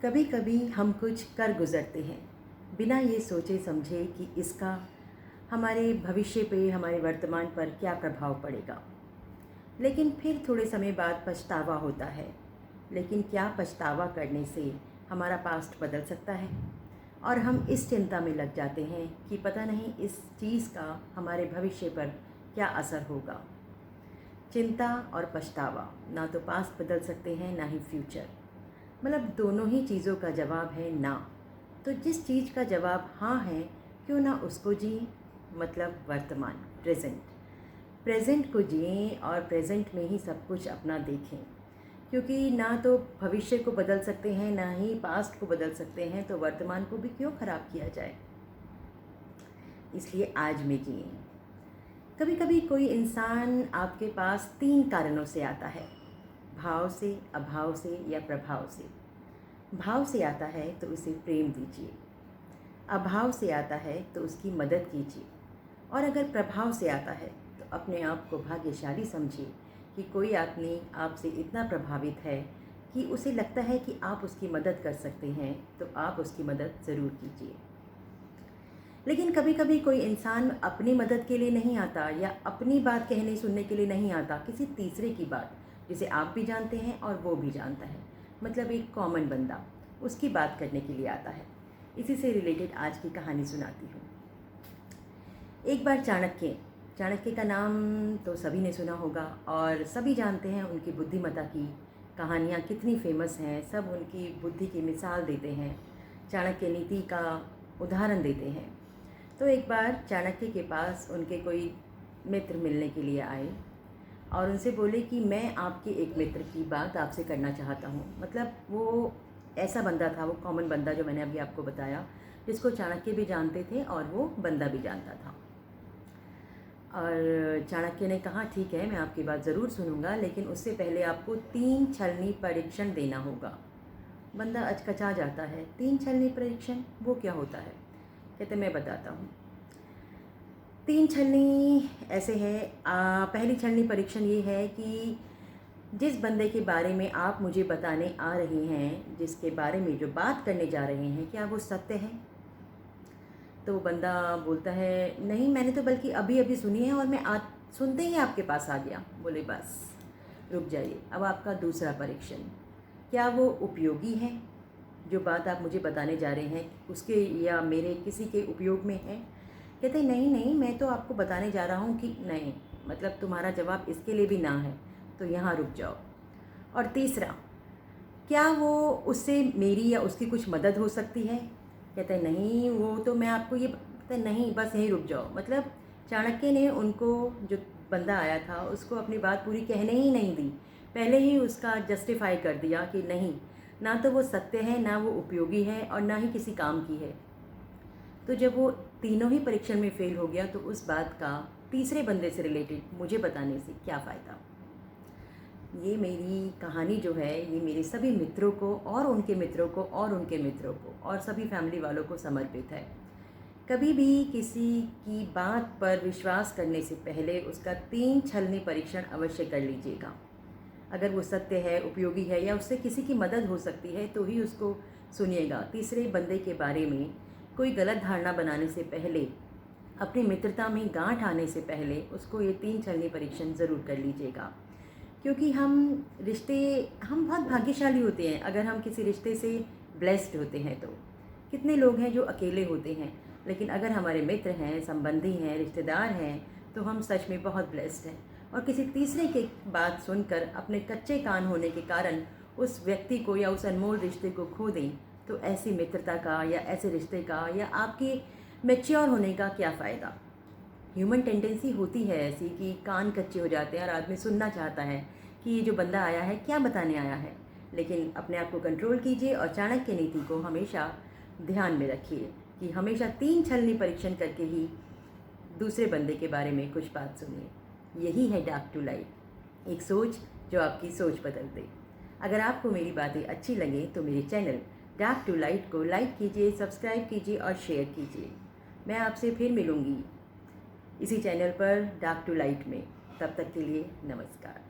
कभी कभी हम कुछ कर गुज़रते हैं बिना ये सोचे समझे कि इसका हमारे भविष्य पे, हमारे वर्तमान पर क्या प्रभाव पड़ेगा। लेकिन फिर थोड़े समय बाद पछतावा होता है। लेकिन क्या पछतावा करने से हमारा पास्ट बदल सकता है? और हम इस चिंता में लग जाते हैं कि पता नहीं इस चीज़ का हमारे भविष्य पर क्या असर होगा। चिंता और पछतावा ना तो पास्ट बदल सकते हैं, ना ही फ्यूचर। मतलब दोनों ही चीज़ों का जवाब है ना। तो जिस चीज़ का जवाब हाँ है, क्यों ना उसको जिए। मतलब वर्तमान, प्रेजेंट को जिए और प्रेजेंट में ही सब कुछ अपना देखें। क्योंकि ना तो भविष्य को बदल सकते हैं, ना ही पास्ट को बदल सकते हैं, तो वर्तमान को भी क्यों ख़राब किया जाए। इसलिए आज में जिए। कभी कभी कोई इंसान आपके पास 3 कारणों से आता है, भाव से, अभाव से या प्रभाव से। भाव से आता है तो उसे प्रेम दीजिए, अभाव से आता है तो उसकी मदद कीजिए, और अगर प्रभाव से आता है तो अपने आप को भाग्यशाली समझिए कि कोई आदमी आपसे इतना प्रभावित है कि उसे लगता है कि आप उसकी मदद कर सकते हैं, तो आप उसकी मदद ज़रूर कीजिए। लेकिन कभी कभी कोई इंसान अपनी मदद के लिए नहीं आता या अपनी बात कहने सुनने के लिए नहीं आता, किसी तीसरे की बात, जिसे आप भी जानते हैं और वो भी जानता है, मतलब एक कॉमन बंदा, उसकी बात करने के लिए आता है। इसी से रिलेटेड आज की कहानी सुनाती हूँ। एक बार चाणक्य का नाम तो सभी ने सुना होगा और सभी जानते हैं उनकी बुद्धिमत्ता की कहानियाँ कितनी फेमस हैं। सब उनकी बुद्धि की मिसाल देते हैं, चाणक्य नीति का उदाहरण देते हैं। तो एक बार चाणक्य के पास उनके कोई मित्र मिलने के लिए आए और उनसे बोले कि मैं आपके एक मित्र की बात आपसे करना चाहता हूँ। मतलब वो ऐसा बंदा था, वो कॉमन बंदा जो मैंने अभी आपको बताया, जिसको चाणक्य भी जानते थे और वो बंदा भी जानता था। और चाणक्य ने कहा ठीक है, मैं आपकी बात ज़रूर सुनूंगा, लेकिन उससे पहले आपको 3 छलनी परीक्षण देना होगा। बंदा अचकचा जाता है, 3 छलनी परीक्षण, वो क्या होता है? कहते मैं बताता हूँ। 3 छलनी ऐसे है। पहली छलनी परीक्षण ये है कि जिस बंदे के बारे में आप मुझे बताने आ रहे हैं, जिसके बारे में जो बात करने जा रहे हैं, क्या वो सत्य है? तो वो बंदा बोलता है नहीं, मैंने तो बल्कि अभी अभी सुनी है और मैं आज सुनते ही आपके पास आ गया। बोले बस रुक जाइए, अब आपका दूसरा परीक्षण, क्या वो उपयोगी है? जो बात आप मुझे बताने जा रहे हैं उसके या मेरे किसी के उपयोग में है? कहते नहीं नहीं, मैं तो आपको बताने जा रहा हूँ कि नहीं, मतलब तुम्हारा जवाब इसके लिए भी ना है, तो यहाँ रुक जाओ। और तीसरा, क्या वो उससे मेरी या उसकी कुछ मदद हो सकती है? कहते नहीं, वो तो मैं आपको ये कहते नहीं, बस यहीं रुक जाओ। मतलब चाणक्य ने उनको, जो बंदा आया था, उसको अपनी बात पूरी कहने ही नहीं दी, पहले ही उसका जस्टिफाई कर दिया कि नहीं, ना तो वो सत्य है, ना वो उपयोगी है, और ना ही किसी काम की है। तो जब वो तीनों ही परीक्षण में फेल हो गया, तो उस बात का तीसरे बंदे से रिलेटेड मुझे बताने से क्या फ़ायदा। ये मेरी कहानी जो है, ये मेरे सभी मित्रों को और उनके मित्रों को और उनके मित्रों को और सभी फैमिली वालों को समर्पित है। कभी भी किसी की बात पर विश्वास करने से पहले उसका 3 छलनी परीक्षण अवश्य कर लीजिएगा। अगर वो सत्य है, उपयोगी है या उससे किसी की मदद हो सकती है, तो ही उसको सुनिएगा। तीसरे बंदे के बारे में कोई गलत धारणा बनाने से पहले, अपनी मित्रता में गांठ आने से पहले, उसको ये 3 छलनी परीक्षण ज़रूर कर लीजिएगा। क्योंकि हम बहुत भाग्यशाली होते हैं अगर हम किसी रिश्ते से ब्लेस्ड होते हैं। तो कितने लोग हैं जो अकेले होते हैं, लेकिन अगर हमारे मित्र हैं, संबंधी हैं, रिश्तेदार हैं, तो हम सच में बहुत ब्लेस्ड हैं। और किसी तीसरे की बात सुनकर अपने कच्चे कान होने के कारण उस व्यक्ति को या उस अनमोल रिश्ते को खो दें, तो ऐसी मित्रता का या ऐसे रिश्ते का या आपके मैच्योर होने का क्या फ़ायदा। ह्यूमन टेंडेंसी होती है ऐसी कि कान कच्चे हो जाते हैं और आदमी सुनना चाहता है कि ये जो बंदा आया है क्या बताने आया है। लेकिन अपने आप को कंट्रोल कीजिए और चाणक्य नीति को हमेशा ध्यान में रखिए कि हमेशा 3 छलनी परीक्षण करके ही दूसरे बंदे के बारे में कुछ बात सुनिए। यही है डार्क टू लाइट, एक सोच जो आपकी सोच बदल दे। अगर आपको मेरी बातें अच्छी लगे तो मेरे चैनल डार्क टू लाइट को लाइक कीजिए, सब्सक्राइब कीजिए और शेयर कीजिए। मैं आपसे फिर मिलूँगी इसी चैनल पर डार्क टू लाइट में। तब तक के लिए नमस्कार।